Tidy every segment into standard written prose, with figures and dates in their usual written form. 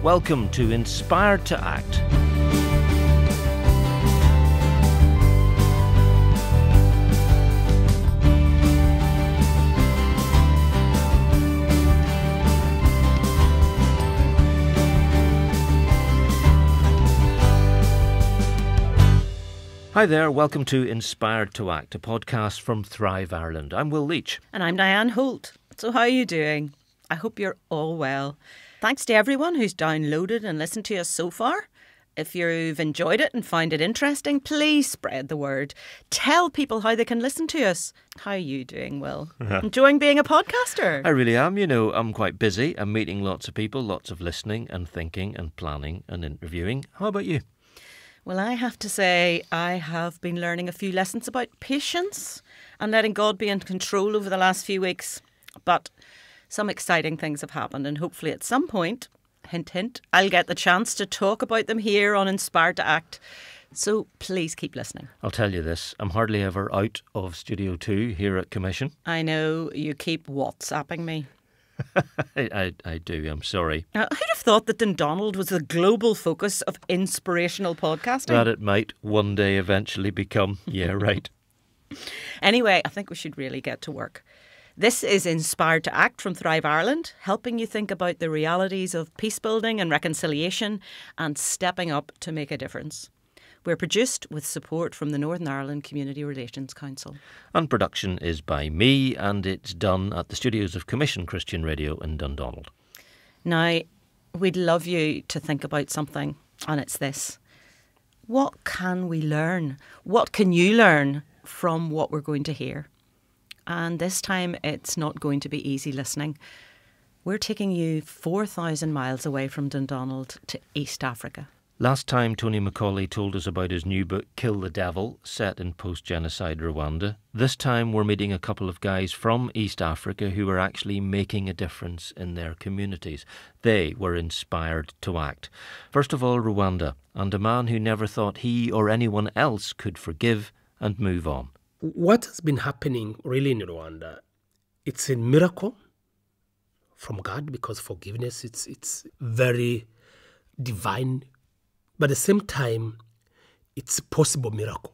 Welcome to Inspired to Act. Hi there, welcome to Inspired to Act, a podcast from Thrive Ireland. I'm Will Leitch. And I'm Diane Holt. So how are you doing? I hope you're all well. Thanks to everyone who's downloaded and listened to us so far. If you've enjoyed it and found it interesting, please spread the word. Tell people how they can listen to us. How are you doing, Will? Enjoying being a podcaster? I really am. You know, I'm quite busy. I'm meeting lots of people, lots of listening and thinking and planning and interviewing. How about you? Well, I have to say I have been learning a few lessons about patience and letting God be in control over the last few weeks. But some exciting things have happened, and hopefully at some point, hint, hint, I'll get the chance to talk about them here on Inspired to Act. So please keep listening. I'll tell you this, I'm hardly ever out of Studio 2 here at Commission. I know you keep WhatsApping me. I do, I'm sorry. Now, I'd have thought that Dundonald was the global focus of inspirational podcasting. That it might one day eventually become. Yeah, right. Anyway, I think we should really get to work. This is Inspired to Act from Thrive Ireland, helping you think about the realities of peace building and reconciliation and stepping up to make a difference. We're produced with support from the Northern Ireland Community Relations Council. And production is by me, and it's done at the studios of Commission Christian Radio in Dundonald. Now, we'd love you to think about something, and it's this. What can we learn? What can you learn from what we're going to hear? And this time, it's not going to be easy listening. We're taking you 4,000 miles away from Dundonald to East Africa. Last time, Tony Macaulay told us about his new book, Kill the Devil, set in post-genocide Rwanda. This time, we're meeting a couple of guys from East Africa who are actually making a difference in their communities. They were inspired to act. First of all, Rwanda, and a man who never thought he or anyone else could forgive and move on. What has been happening really in Rwanda, it's a miracle from God, because forgiveness, it's very divine. But at the same time, it's a possible miracle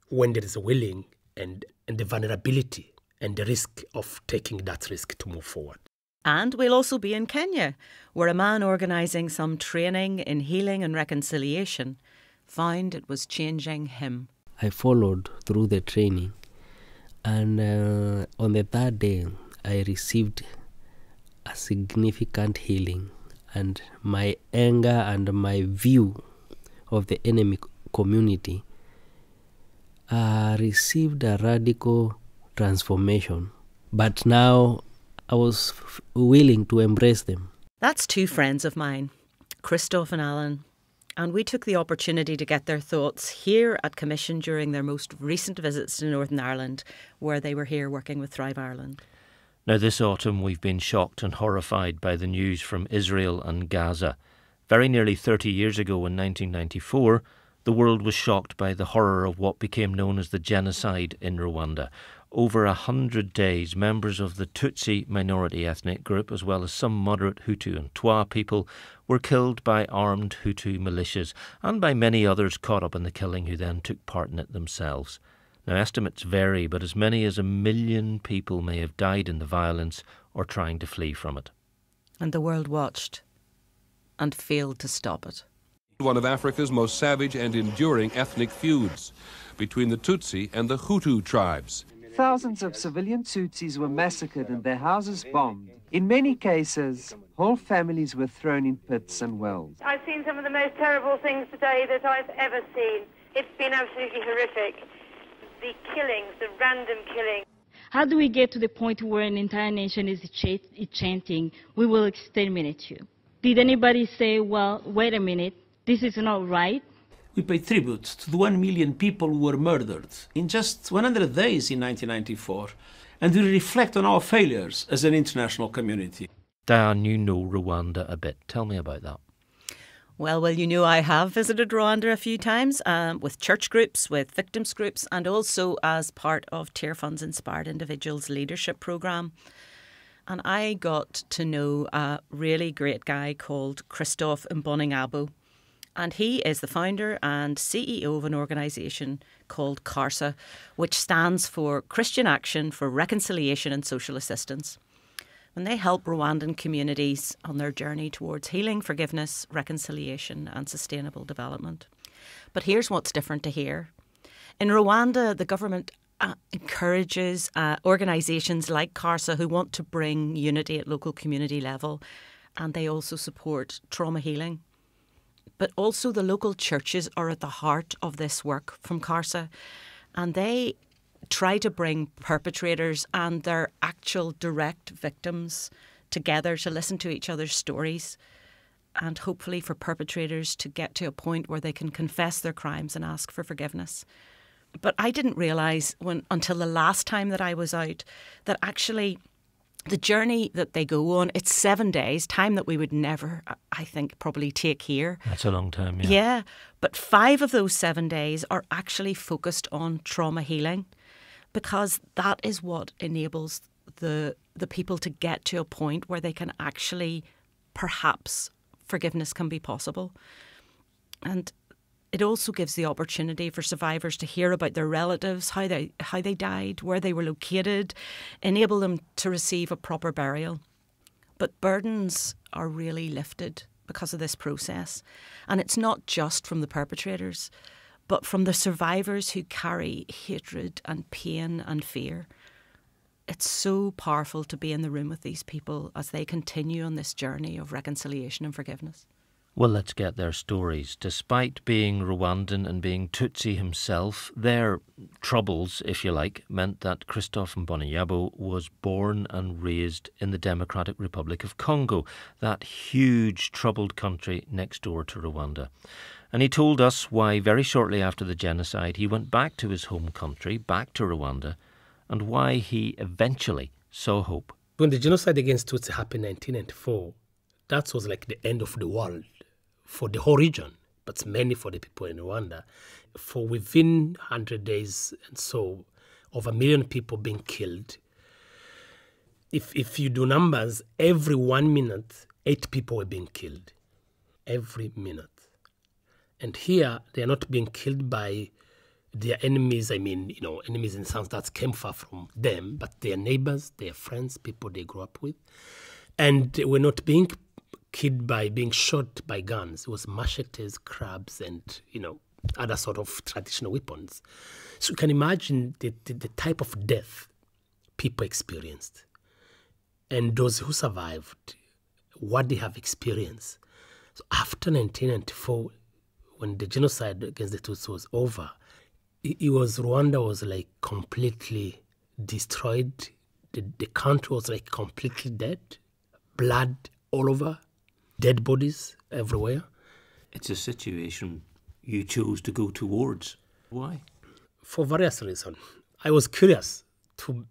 when there is a willing and the vulnerability and the risk of taking that risk to move forward. And we'll also be in Kenya, where a man organising some training in healing and reconciliation found it was changing him. I followed through the training, and on the third day, I received a significant healing. And my anger and my view of the enemy community received a radical transformation. But now I was willing to embrace them. That's two friends of mine, Christophe and Allan. And we took the opportunity to get their thoughts here at Commission during their most recent visits to Northern Ireland, where they were here working with Thrive Ireland. Now, this autumn we've been shocked and horrified by the news from Israel and Gaza. Very nearly 30 years ago in 1994, the world was shocked by the horror of what became known as the genocide in Rwanda. Over 100 days, members of the Tutsi minority ethnic group, as well as some moderate Hutu and Twa people, were killed by armed Hutu militias and by many others caught up in the killing who then took part in it themselves. Now, estimates vary, but as many as 1 million people may have died in the violence or trying to flee from it. And the world watched and failed to stop it. One of Africa's most savage and enduring ethnic feuds between the Tutsi and the Hutu tribes. Thousands of civilian Tutsis were massacred and their houses bombed. In many cases, whole families were thrown in pits and wells. I've seen some of the most terrible things today that I've ever seen. It's been absolutely horrific. The killings, the random killings. How do we get to the point where an entire nation is chanting, we will exterminate you? Did anybody say, well, wait a minute, this is not right? We pay tribute to the 1 million people who were murdered in just 100 days in 1994, and we reflect on our failures as an international community. Diane, you know Rwanda a bit. Tell me about that. Well, you know I have visited Rwanda a few times with church groups, with victims groups, and also as part of Tear Fund's Inspired Individuals Leadership Programme. And I got to know a really great guy called Christophe Mbonyingabo. And he is the founder and CEO of an organisation called CARSA, which stands for Christian Action for Reconciliation and Social Assistance. And they help Rwandan communities on their journey towards healing, forgiveness, reconciliation and sustainable development. But here's what's different to here. In Rwanda, the government encourages organisations like CARSA who want to bring unity at local community level, and they also support trauma healing. But also the local churches are at the heart of this work from CARSA, and they try to bring perpetrators and their actual direct victims together to listen to each other's stories, and hopefully for perpetrators to get to a point where they can confess their crimes and ask for forgiveness. But I didn't realise until the last time that I was out that actually the journey that they go on, it's 7 days, time that we would never, I think, probably take here. That's a long time, yeah. Yeah, but 5 of those 7 days are actually focused on trauma healing, because that is what enables the people to get to a point where they can actually, perhaps, forgiveness can be possible. And it also gives the opportunity for survivors to hear about their relatives, how they died, where they were located, enable them to receive a proper burial. But burdens are really lifted because of this process. And it's not just from the perpetrators, but from the survivors who carry hatred and pain and fear. It's so powerful to be in the room with these people as they continue on this journey of reconciliation and forgiveness. Well, let's get their stories. Despite being Rwandan and being Tutsi himself, their troubles, if you like, meant that Christophe Mbonyingabo was born and raised in the Democratic Republic of Congo, that huge troubled country next door to Rwanda. And he told us why very shortly after the genocide he went back to his home country, back to Rwanda, and why he eventually saw hope. When the genocide against Tutsi happened in 1994, that was like the end of the world for the whole region, but mainly for the people in Rwanda. For within 100 days and so, over 1 million people being killed. If you do numbers, every 1 minute, 8 people were being killed. Every minute. And here, they are not being killed by their enemies, enemies in the sense that came far from them, but their neighbors, their friends, people they grew up with. And we're not being killed by being shot by guns. It was machetes, crabs, and, other sort of traditional weapons. So you can imagine the type of death people experienced. And those who survived, what they have experienced. So after 1994, when the genocide against the Tutsi was over, Rwanda was like completely destroyed. The country was like completely dead. Blood all over. Dead bodies everywhere. It's a situation you chose to go towards. Why? For various reasons. I was curious to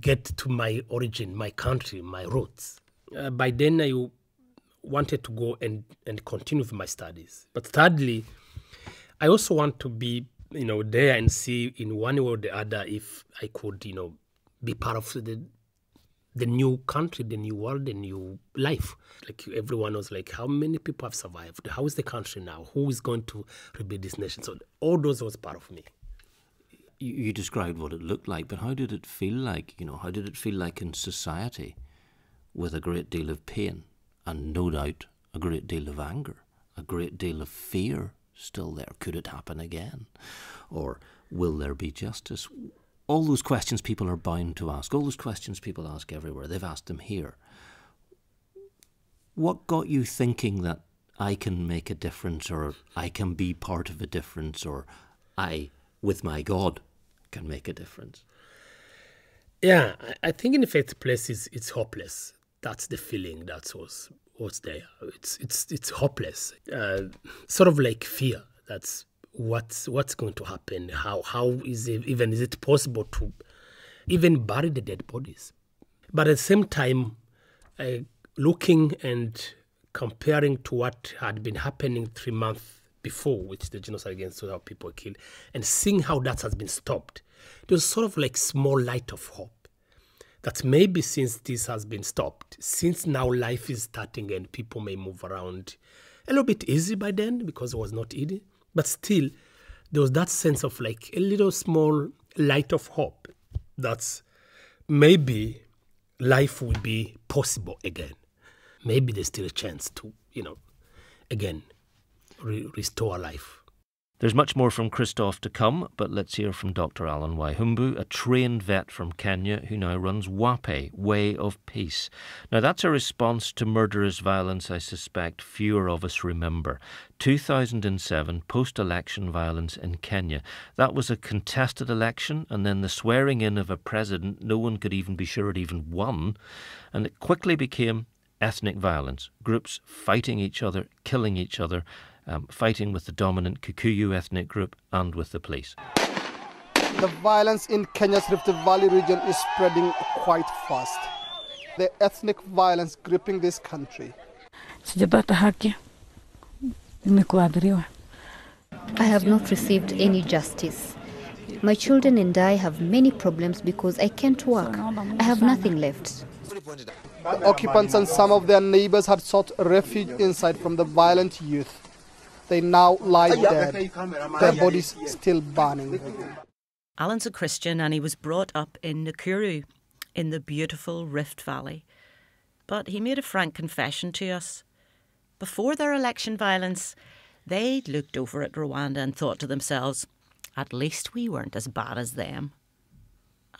get to my origin, my country, my roots. By then, I wanted to go and continue with my studies. But thirdly, I also want to be, there and see in one way or the other if I could, be part of the new country, the new world, the new life. Like everyone was like, how many people have survived? How is the country now? Who is going to rebuild this nation? So all those was part of me. You described what it looked like, but how did it feel like? How did it feel like in society with a great deal of pain and no doubt a great deal of anger, a great deal of fear still there? Could it happen again? Or will there be justice? All those questions people are bound to ask, all those questions people ask everywhere, they've asked them here. What got you thinking that I can make a difference, or I can be part of a difference, or I, with my God, can make a difference? Yeah, I think in the first place it's hopeless. That's the feeling that was there. It's hopeless. Sort of like fear. That's what's going to happen. How is it possible to even bury the dead bodies? But at the same time, looking and comparing to what had been happening 3 months before, which the genocide against how people were killed, and seeing how that has been stopped, there was sort of like small light of hope that maybe since this has been stopped, since now life is starting and people may move around a little bit easy by then because it was not easy, but still there was that sense of like a little small light of hope that maybe life will be possible again. Maybe there's still a chance to, again, restore life. There's much more from Christophe to come, but let's hear from Dr. Allan Waihumbu, a trained vet from Kenya who now runs WAPE, Way of Peace. Now that's a response to murderous violence I suspect fewer of us remember. 2007, post-election violence in Kenya. That was a contested election, and then the swearing in of a president no one could even be sure it even won, and it quickly became ethnic violence, groups fighting each other, killing each other, fighting with the dominant Kikuyu ethnic group and with the police. The violence in Kenya's Rift Valley region is spreading quite fast. The ethnic violence gripping this country. I have not received any justice. My children and I have many problems because I can't work. I have nothing left. The occupants and some of their neighbors had sought refuge inside from the violent youth. They now lie dead, their bodies still burning. Allan's a Christian and he was brought up in Nakuru, in the beautiful Rift Valley. But he made a frank confession to us. Before their election violence, they looked over at Rwanda and thought to themselves, at least we weren't as bad as them.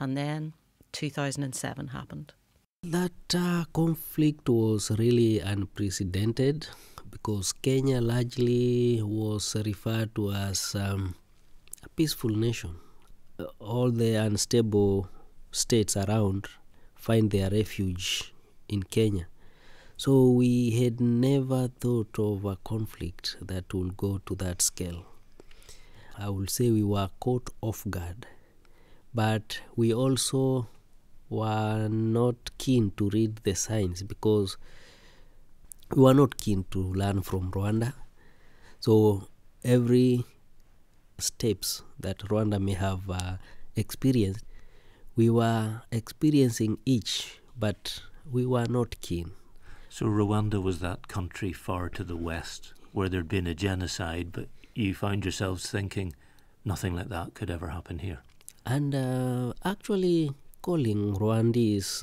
And then 2007 happened. That conflict was really unprecedented because Kenya largely was referred to as a peaceful nation. All the unstable states around find their refuge in Kenya. So we had never thought of a conflict that would go to that scale. I would say we were caught off guard, but we also were not keen to read the signs because we were not keen to learn from Rwanda. So every steps that Rwanda may have experienced, we were experiencing each, but we were not keen. So Rwanda was that country far to the west where there'd been a genocide, but you found yourselves thinking nothing like that could ever happen here. And actually calling Rwandese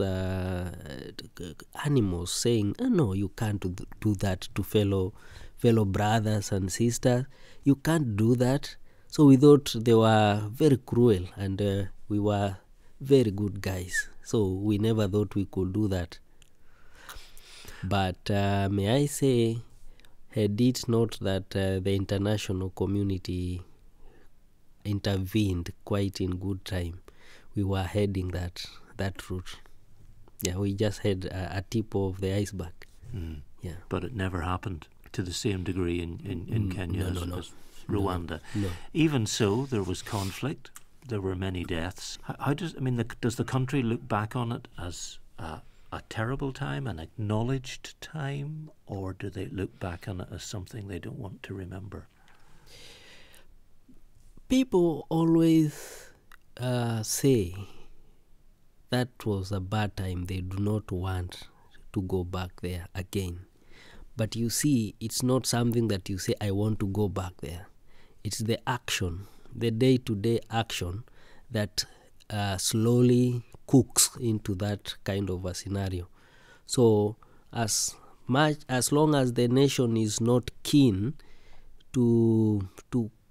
animals, saying, oh, no, you can't do that to fellow brothers and sisters. You can't do that. So we thought they were very cruel and we were very good guys. So we never thought we could do that. But may I say, had it not that the international community intervened quite in good time, we were heading that route. Yeah, we just had a tip of the iceberg. Mm. Yeah, but it never happened to the same degree in Kenya as Rwanda. No. Even so, there was conflict. There were many deaths. Does the country look back on it as a terrible time, an acknowledged time, or do they look back on it as something they don't want to remember? People always say that was a bad time. They do not want to go back there again. But you see, it's not something that you say, I want to go back there. It's the action, the day-to-day action that slowly cooks into that kind of a scenario. So as long as the nation is not keen to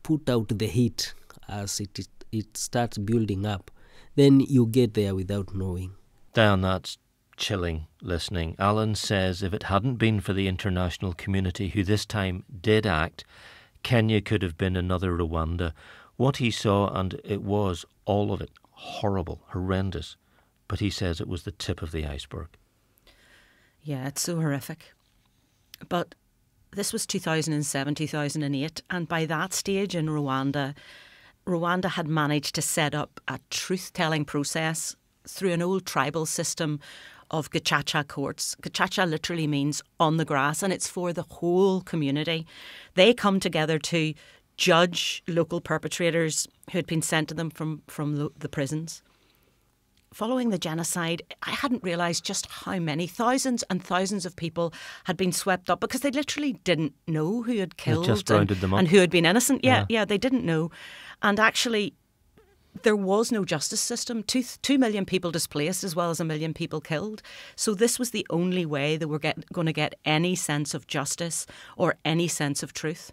put out the heat as it starts building up, then you get there without knowing. Diane, that's chilling listening. Allan says if it hadn't been for the international community who this time did act, Kenya could have been another Rwanda. What he saw, and it was all of it, horrible, horrendous, but he says it was the tip of the iceberg. Yeah, it's so horrific. But this was 2007, 2008, and by that stage in Rwanda had managed to set up a truth-telling process through an old tribal system of gacaca courts. Gacaca literally means on the grass, and it's for the whole community. They come together to judge local perpetrators who had been sent to them from the prisons following the genocide, I hadn't realised just how many thousands and thousands of people had been swept up because they literally didn't know who had killed just rounded them up. and who had been innocent. Yeah, they didn't know. And actually, there was no justice system. 2 million people displaced as well as 1 million people killed. So this was the only way they were going to get any sense of justice or any sense of truth.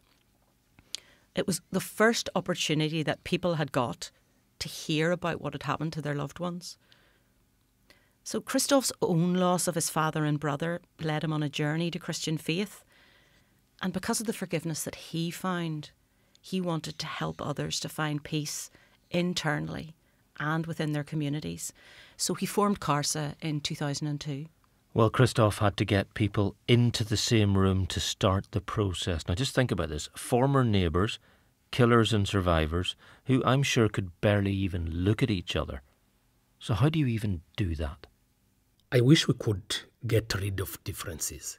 It was the first opportunity that people had got to hear about what had happened to their loved ones. So Christophe's own loss of his father and brother led him on a journey to Christian faith. And because of the forgiveness that he found, he wanted to help others to find peace internally and within their communities. So he formed CARSA in 2002. Well, Christophe had to get people into the same room to start the process. Now just think about this. Former neighbours, killers and survivors, who I'm sure could barely even look at each other. So how do you even do that? I wish we could get rid of differences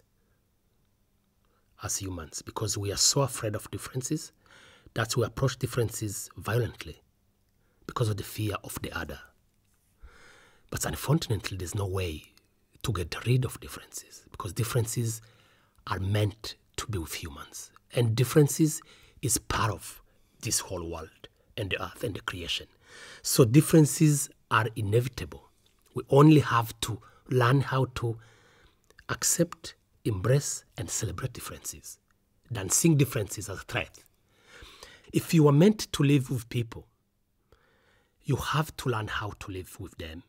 as humans, because we are so afraid of differences that we approach differences violently because of the fear of the other. But unfortunately, there's no way to get rid of differences, because differences are meant to be with humans. And differences is part of this whole world and the earth and the creation. So differences are inevitable. We only have to learn how to accept, embrace, and celebrate differences than seeing differences as a threat. If you are meant to live with people, you have to learn how to live with them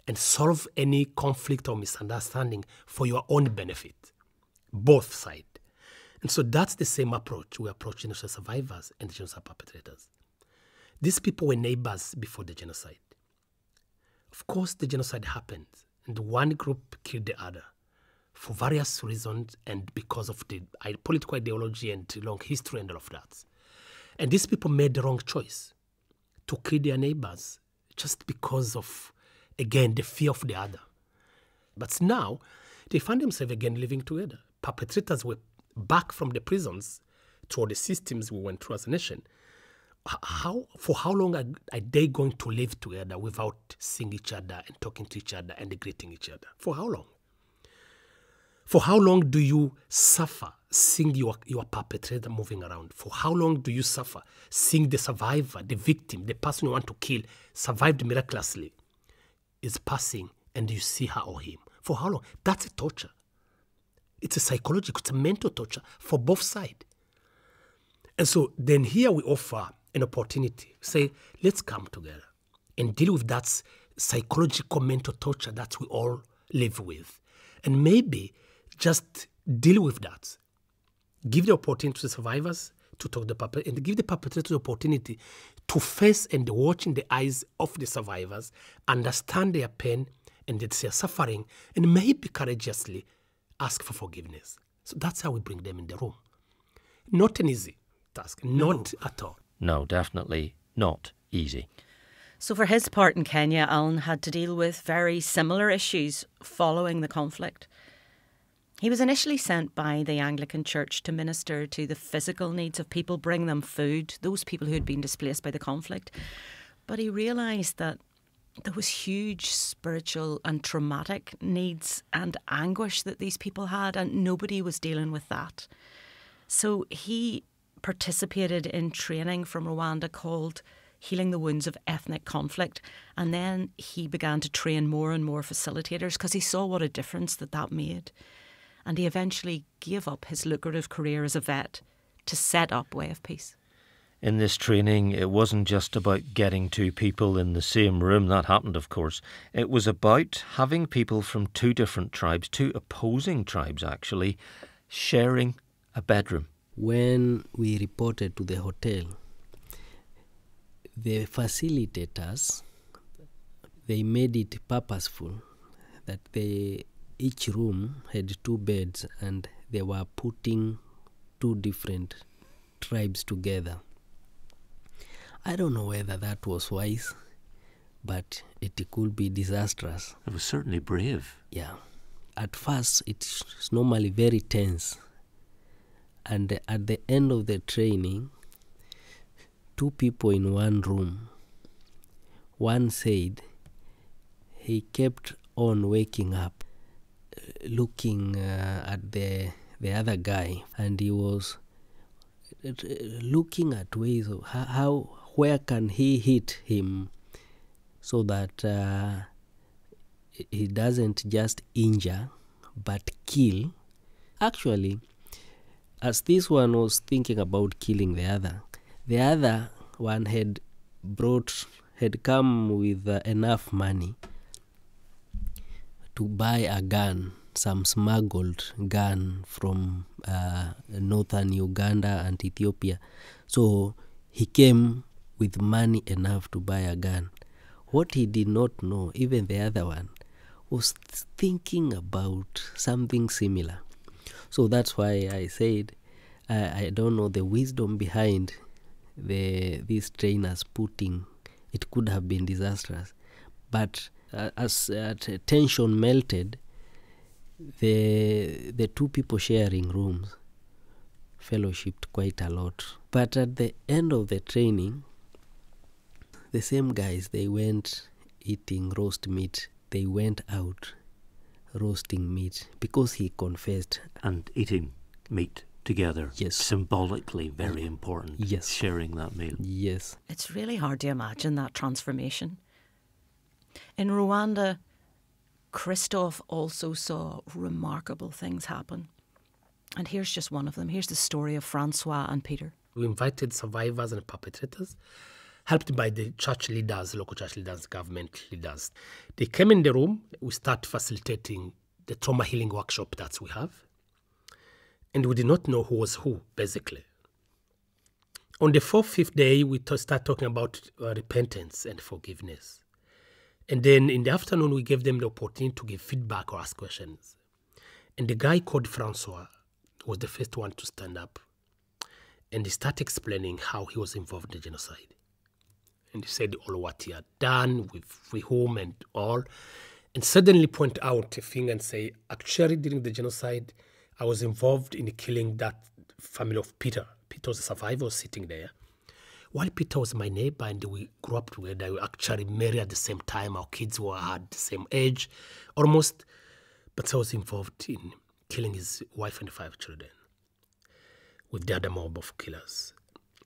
and solve any conflict or misunderstanding for your own benefit, both sides. And so that's the same approach we approach genocide survivors and genocide perpetrators. These people were neighbors before the genocide. Of course, the genocide happened, and one group killed the other for various reasons and because of the political ideology and long history and all of that. And these people made the wrong choice to kill their neighbors just because of, again, the fear of the other. But now, they find themselves again living together. Perpetrators were back from the prisons through all the systems we went through as a nation. For how long are they going to live together without seeing each other and talking to each other and greeting each other? For how long? For how long do you suffer seeing your perpetrator moving around? For how long do you suffer seeing the survivor, the victim, the person you want to kill, survived miraculously, is passing and you see her or him? For how long? That's a torture. It's a psychological, it's a mental torture for both sides. And so then here we offer an opportunity. Say, let's come together and deal with that psychological mental torture that we all live with. And maybe just deal with that. Give the opportunity to the survivors to talk to the perpetrator, and give the perpetrator the opportunity to face and watch in the eyes of the survivors, understand their pain and their suffering, and maybe courageously ask for forgiveness. So that's how we bring them in the room. Not an easy task, not at all. No, definitely not easy. So for his part in Kenya, Allan had to deal with very similar issues following the conflict. He was initially sent by the Anglican Church to minister to the physical needs of people, bring them food, those people who had been displaced by the conflict. But he realised that there was huge spiritual and traumatic needs and anguish that these people had, and nobody was dealing with that. So he participated in training from Rwanda called Healing the Wounds of Ethnic Conflict, and then he began to train more and more facilitators because he saw what a difference that made. And he eventually gave up his lucrative career as a vet to set up Way of Peace. In this training, it wasn't just about getting two people in the same room. That happened, of course. It was about having people from two different tribes, two opposing tribes actually, sharing a bedroom. When we reported to the hotel, the facilitators, they made it purposeful that each room had two beds and they were putting two different tribes together. I don't know whether that was wise, but it could be disastrous. It was certainly brave. Yeah. At first, it's normally very tense. And at the end of the training, two people in one room, one said he kept on waking up, looking at the other guy, and he was looking at ways of where can he hit him so that he doesn't just injure but kill. Actually, as this one was thinking about killing the other one had come with enough money to buy a gun, some smuggled gun from northern Uganda and Ethiopia. So he came with money enough to buy a gun. What he did not know, even the other one, was thinking about something similar. So that's why I said I don't know the wisdom behind these trainers putting. It could have been disastrous, but as tension melted, the two people sharing rooms fellowshipped quite a lot. But at the end of the training, the same guys, they went eating roast meat. They went out roasting meat because he confessed. And eating meat together. Yes. Symbolically very important. Yes. Sharing that meal. Yes. It's really hard to imagine that transformation. In Rwanda, Christophe also saw remarkable things happen. And here's just one of them. Here's the story of Francois and Peter. We invited survivors and perpetrators, helped by the church leaders, local church leaders, government leaders. They came in the room. We start facilitating the trauma healing workshop that we have. And we did not know who was who, basically. On the 4th, 5th day, we start talking about repentance and forgiveness. And then in the afternoon, we gave them the opportunity to give feedback or ask questions. And the guy called Francois was the first one to stand up. And he started explaining how he was involved in the genocide. And he said all what he had done with whom and all. And suddenly point out a thing and say, actually, during the genocide, I was involved in killing that family of Peter. Peter was a survivor sitting there. While Peter was my neighbor and we grew up together, we actually married at the same time. Our kids had the same age, almost. But I was involved in killing his wife and 5 children with the other mob of killers.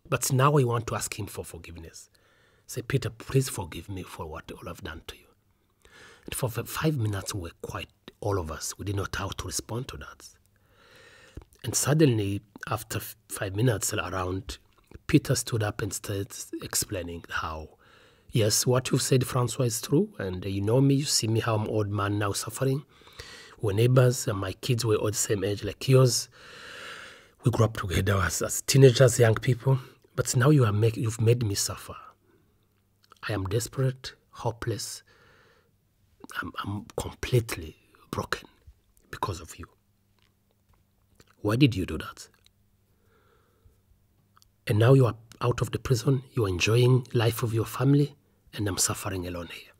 But now I want to ask him for forgiveness. Say, Peter, please forgive me for what all I've done to you. And for 5 minutes, we were quiet, all of us. We didn't know how to respond to that. And suddenly, after 5 minutes around, Peter stood up and started explaining how, yes, what you've said, Francois, is true. And you know me, you see me, how I'm an old man now suffering. We're neighbors, and my kids were all the same age like yours. We grew up together as teenagers, young people. But now you've made me suffer. I am desperate, hopeless. I'm completely broken because of you. Why did you do that? And now you are out of the prison, you are enjoying life with your family, and I'm suffering alone here.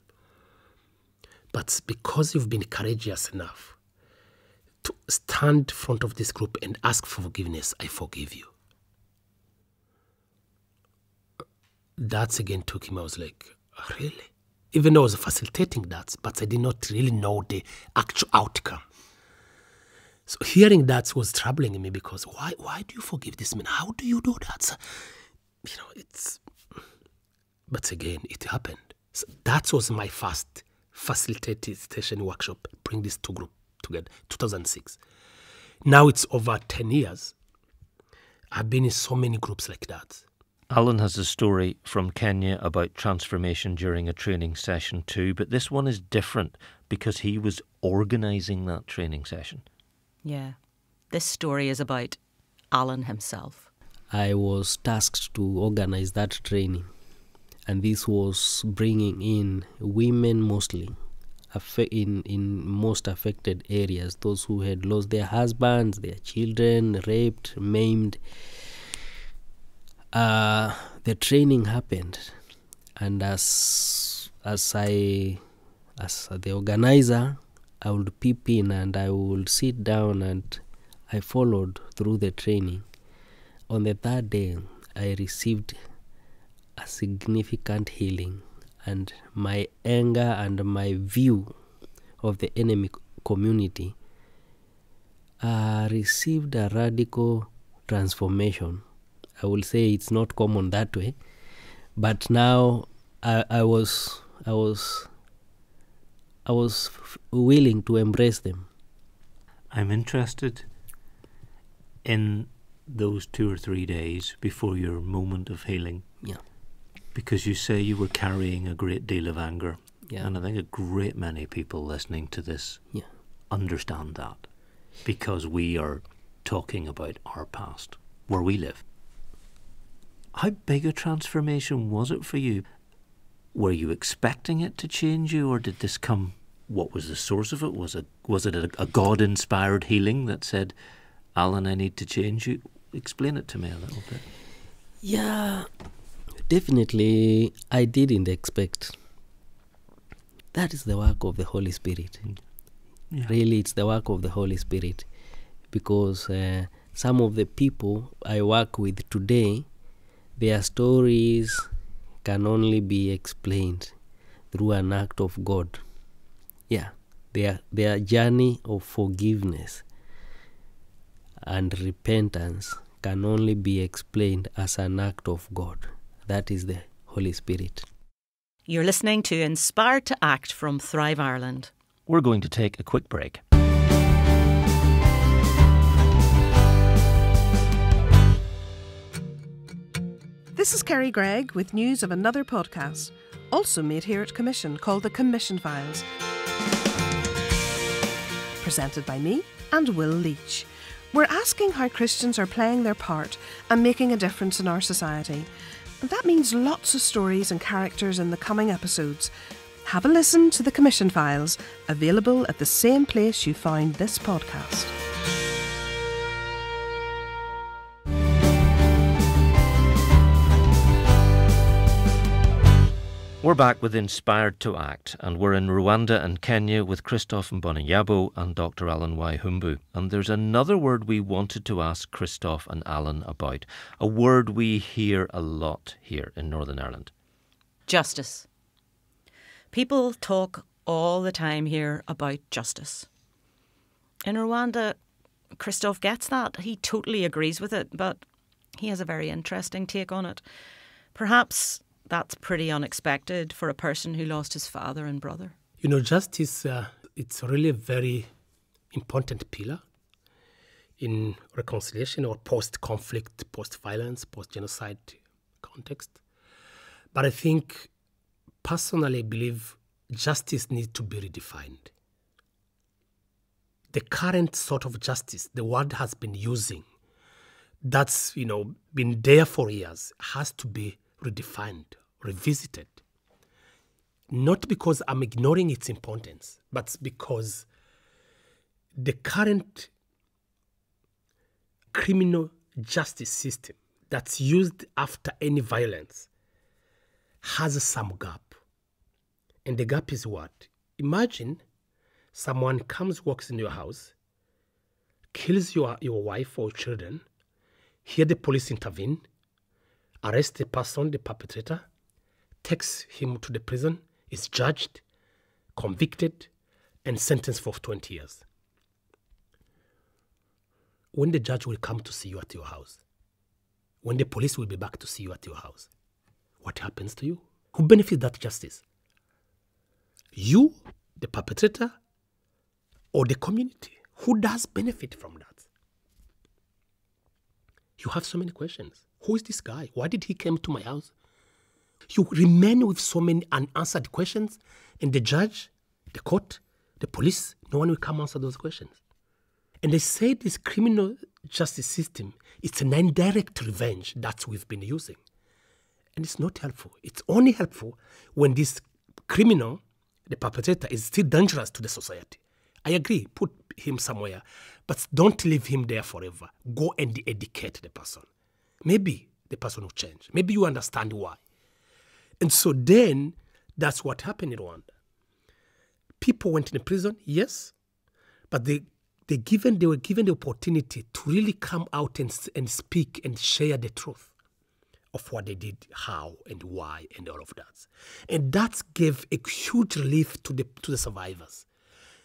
But because you've been courageous enough to stand in front of this group and ask for forgiveness, I forgive you. That again took him, I was like, really? Even though I was facilitating that, but I did not really know the actual outcome. So hearing that was troubling me because why do you forgive this man? How do you do that? You know, but again, it happened. So that was my first facilitation workshop, bring these two groups together, 2006. Now it's over 10 years. I've been in so many groups like that. Allan has a story from Kenya about transformation during a training session too, but this one is different because he was organising that training session. Yeah. This story is about Allan himself. I was tasked to organize that training, and this was bringing in women mostly in most affected areas, those who had lost their husbands, their children, raped, maimed. The training happened, and as the organizer, I would peep in and I would sit down, and I followed through the training. On the 3rd day, I received a significant healing and my anger and my view of the enemy community received a radical transformation. I will say it's not common that way, but now I was willing to embrace them. I'm interested in those 2 or 3 days before your moment of healing. Yeah. Because you say you were carrying a great deal of anger. Yeah. And I think a great many people listening to this understand that, because we are talking about our past, where we live. How big a transformation was it for you? Were you expecting it to change you, or did this come? What was the source of it? Was it a God-inspired healing that said, Allan, I need to change you? Explain it to me a little bit. Yeah, definitely I didn't expect. That is the work of the Holy Spirit. Yeah. Really, it's the work of the Holy Spirit. Because some of the people I work with today, their stories can only be explained through an act of God. Yeah, their journey of forgiveness and repentance can only be explained as an act of God. That is the Holy Spirit. You're listening to Inspired to Act from Thrive Ireland. We're going to take a quick break. This is Kerry Gregg with news of another podcast, also made here at Commission, called The Commission Files. Presented by me and Will Leitch. We're asking how Christians are playing their part and making a difference in our society. And that means lots of stories and characters in the coming episodes. Have a listen to The Commission Files, available at the same place you found this podcast. We're back with Inspired to Act, and we're in Rwanda and Kenya with Christophe Mbonyingabo and Dr. Allan Waihumbu. And there's another word we wanted to ask Christophe and Allan about, a word we hear a lot here in Northern Ireland. Justice. People talk all the time here about justice. In Rwanda, Christophe gets that. He totally agrees with it, but he has a very interesting take on it. Perhaps that's pretty unexpected for a person who lost his father and brother. You know, justice, it's really a very important pillar in reconciliation or post-conflict, post-violence, post-genocide context. But I think, personally, I believe justice needs to be redefined. The current sort of justice the world has been using, that's, been there for years, has to be redefined, revisited. Not because I'm ignoring its importance, but because the current criminal justice system that's used after any violence has some gap. And the gap is what? Imagine someone walks in your house, kills your wife or children, here the police intervene, arrest the person, the perpetrator, takes him to the prison, is judged, convicted, and sentenced for 20 years. When the judge will come to see you at your house, when the police will be back to see you at your house, what happens to you? Who benefits that justice? You, the perpetrator, or the community? Who does benefit from that? You have so many questions. Who is this guy? Why did he come to my house? You remain with so many unanswered questions, and the judge, the court, the police, no one will come answer those questions. And they say this criminal justice system, it's an indirect revenge that we've been using. And it's not helpful. It's only helpful when this criminal, the perpetrator, is still dangerous to the society. I agree, put him somewhere, but don't leave him there forever. Go and educate the person. Maybe the person will change. Maybe you understand why. And so then, that's what happened in Rwanda. People went in prison, yes, but they were given the opportunity to really come out and speak and share the truth of what they did, how and why, and all of that. And that gave a huge relief to the survivors.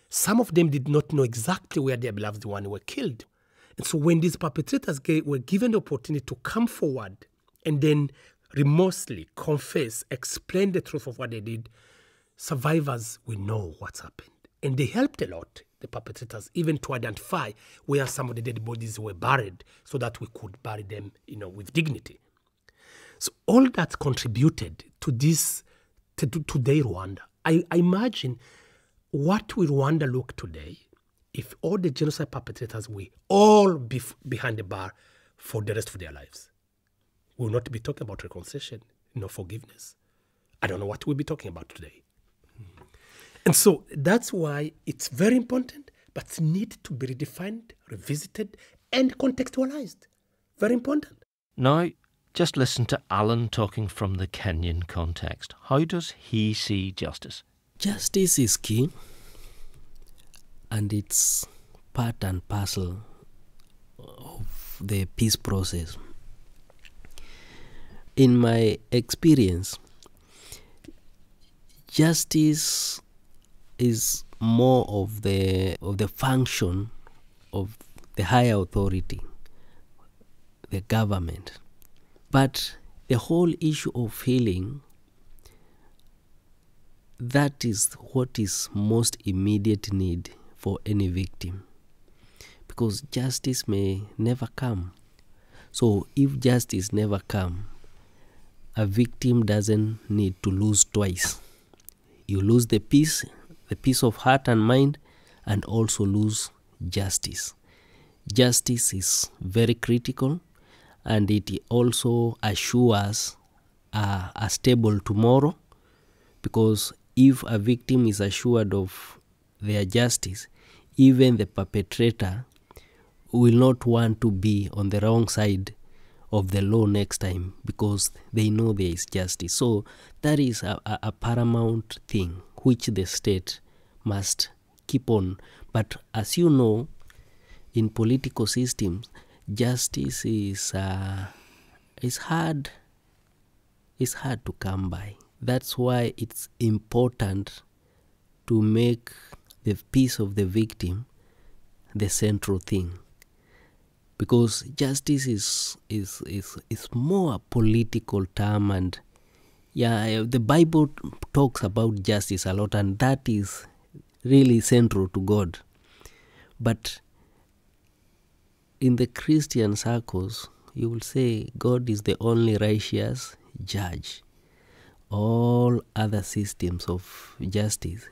Some of them did not know exactly where their beloved ones were killed. And so when these perpetrators were given the opportunity to come forward and then remorsefully confess, explain the truth of what they did, survivors will know what's happened. And they helped a lot, the perpetrators, even to identify where some of the dead bodies were buried so that we could bury them, with dignity. So all that contributed to this, today Rwanda. I imagine what will Rwanda look today if all the genocide perpetrators will all be behind the bar for the rest of their lives. We will not be talking about reconciliation, forgiveness. I don't know what we'll be talking about today. And so that's why it's very important, but need to be redefined, revisited, and contextualized. Very important. Now, just listen to Allan talking from the Kenyan context. How does he see justice? Justice is key, and it's part and parcel of the peace process. In my experience, justice is more of the function of the higher authority, the government. But the whole issue of healing, that is what is most immediate need for any victim, because justice may never come. So if justice never come, a victim doesn't need to lose twice. You lose the peace of heart and mind, and also lose justice. Justice is very critical, and it also assures a stable tomorrow, because if a victim is assured of their justice, even the perpetrator will not want to be on the wrong side of the law next time, because they know there is justice. So that is a paramount thing which the state must keep on. But as you know, in political systems, justice is hard. It's hard to come by. That's why it's important to make the peace of the victim the central thing, because justice is more a political term, and the Bible talks about justice a lot, and that is really central to God. But in the Christian circles, you will say God is the only righteous judge. All other systems of justice,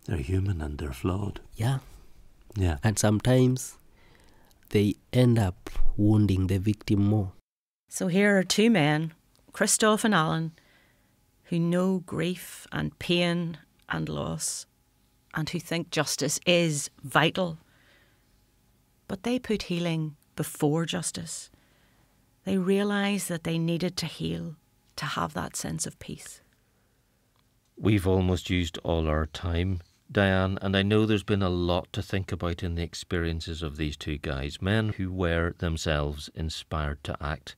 they're human and they're flawed. Yeah. And sometimes they end up wounding the victim more. So here are two men, Christophe and Allan, who know grief and pain and loss, and who think justice is vital. But they put healing before justice. They realised that they needed to heal to have that sense of peace. We've almost used all our time, Diane, and I know there's been a lot to think about in the experiences of these two guys, men who were themselves inspired to act.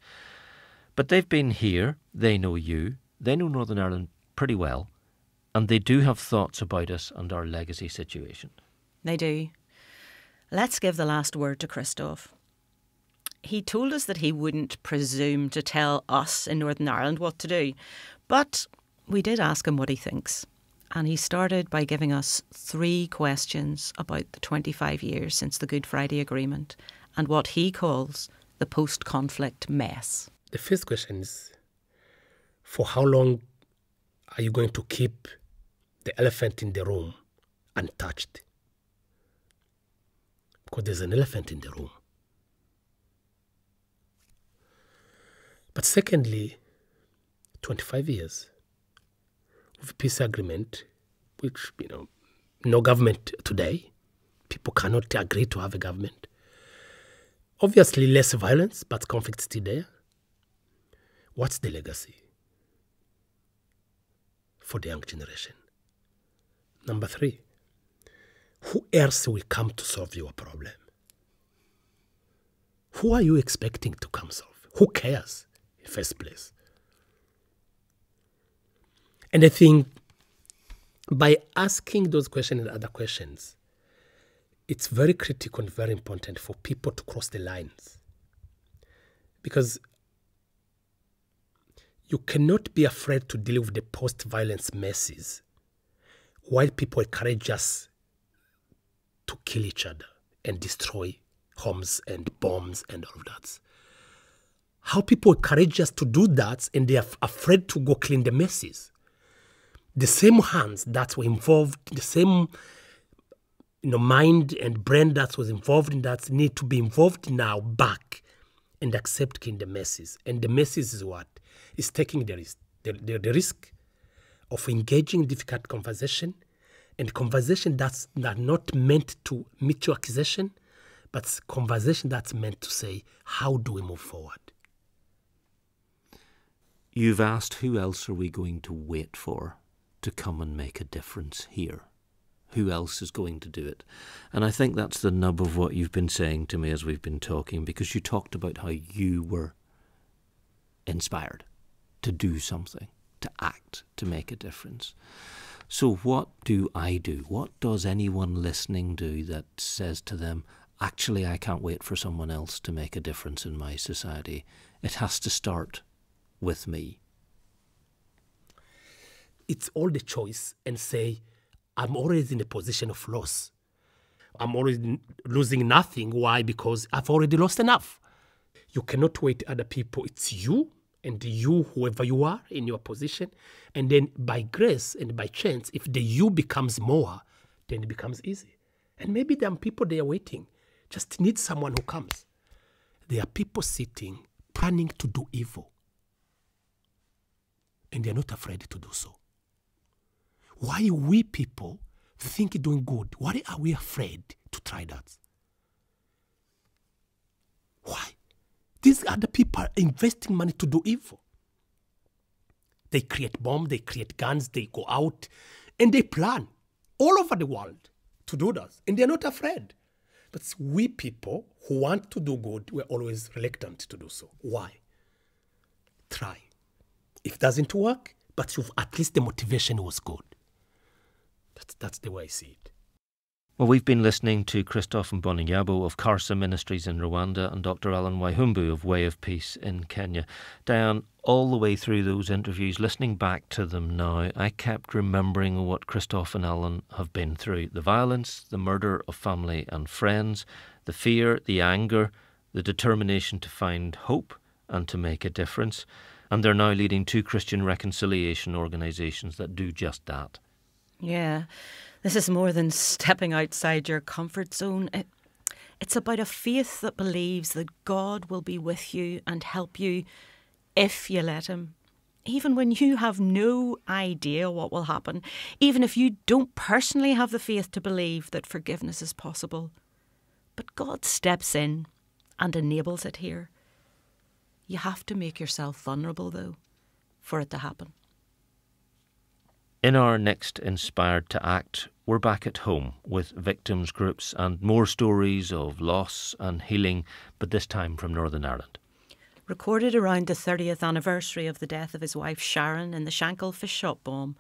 But they've been here, they know you, they know Northern Ireland pretty well, and they do have thoughts about us and our legacy situation. They do. Let's give the last word to Christophe. He told us that he wouldn't presume to tell us in Northern Ireland what to do, but we did ask him what he thinks. And he started by giving us 3 questions about the 25 years since the Good Friday Agreement and what he calls the post-conflict mess. The first question is, for how long are you going to keep the elephant in the room untouched? Because there's an elephant in the room. But secondly, 25 years of a peace agreement, which, no government today. People cannot agree to have a government. Obviously less violence, but conflict still there. What's the legacy for the young generation? Number 3, who else will come to solve your problem? Who are you expecting to come solve? Who cares? the first place. And I think by asking those questions and other questions, it's very critical and very important for people to cross the lines. Because you cannot be afraid to deal with the post-violence messes while people are courageous to kill each other and destroy homes and bombs and all of that. How people are courageous to do that and they are afraid to go clean the messes. The same hands that were involved, the same mind and brain that was involved in that need to be involved now back and accept clean the messes. And the messes is what? Is taking the risk of engaging in difficult conversation, and conversation that's not meant to meet your accusation, but conversation that's meant to say, how do we move forward? You've asked who else are we going to wait for to come and make a difference here? Who else is going to do it? And I think that's the nub of what you've been saying to me as we've been talking, because you talked about how you were inspired to do something, to act, to make a difference. So what do I do? What does anyone listening do that says to them, actually, I can't wait for someone else to make a difference in my society? It has to start with me. It's all the choice and say, I'm always in a position of loss. I'm already losing nothing. Why? Because I've already lost enough. You cannot wait other people. It's you and you, whoever you are in your position. And then by grace and by chance, if the you becomes more, then it becomes easy. And maybe there are people there waiting. Just need someone who comes. There are people sitting, planning to do evil. And they're not afraid to do so. Why we people think doing good? Why are we afraid to try that? Why? These other people are investing money to do evil. They create bombs, they create guns, they go out, and they plan all over the world to do that. And they're not afraid. But we people who want to do good, we're always reluctant to do so. Why? Try. If it doesn't work, but at least the motivation was good. That's the way I see it. Well, we've been listening to Christophe Mbonyingabo of CARSA Ministries in Rwanda and Dr. Allan Waihumbu of Way of Peace in Kenya. Diane, all the way through those interviews, listening back to them now, I kept remembering what Christophe and Allan have been through. The violence, the murder of family and friends, the fear, the anger, the determination to find hope and to make a difference. And they're now leading 2 Christian reconciliation organisations that do just that. Yeah, this is more than stepping outside your comfort zone. It's about a faith that believes that God will be with you and help you if you let him. Even when you have no idea what will happen, even if you don't personally have the faith to believe that forgiveness is possible. But God steps in and enables it here. You have to make yourself vulnerable, though, for it to happen. In our next Inspired to Act, we're back at home with victims groups and more stories of loss and healing, but this time from Northern Ireland. Recorded around the 30th anniversary of the death of his wife Sharon in the Shankill fish shop bomb,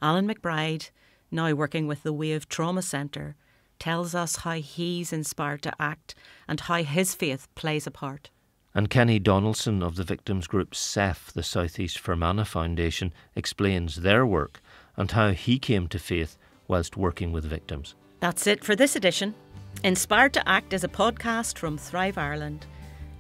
Alan McBride, now working with the Wave Trauma Centre, tells us how he's inspired to act and how his faith plays a part. And Kenny Donaldson of the victims group SEF, the South East Fermanagh Foundation, explains their work and how he came to faith whilst working with victims. That's it for this edition. Inspired to Act is a podcast from Thrive Ireland.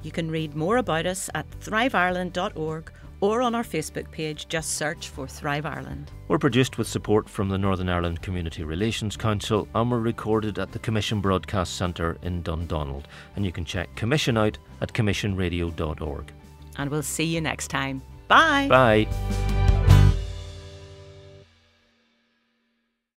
You can read more about us at thriveIreland.org or on our Facebook page. Just search for Thrive Ireland. We're produced with support from the Northern Ireland Community Relations Council and we're recorded at the Commission Broadcast Centre in Dundonald. And you can check Commission out at commissionradio.org. And we'll see you next time. Bye. Bye.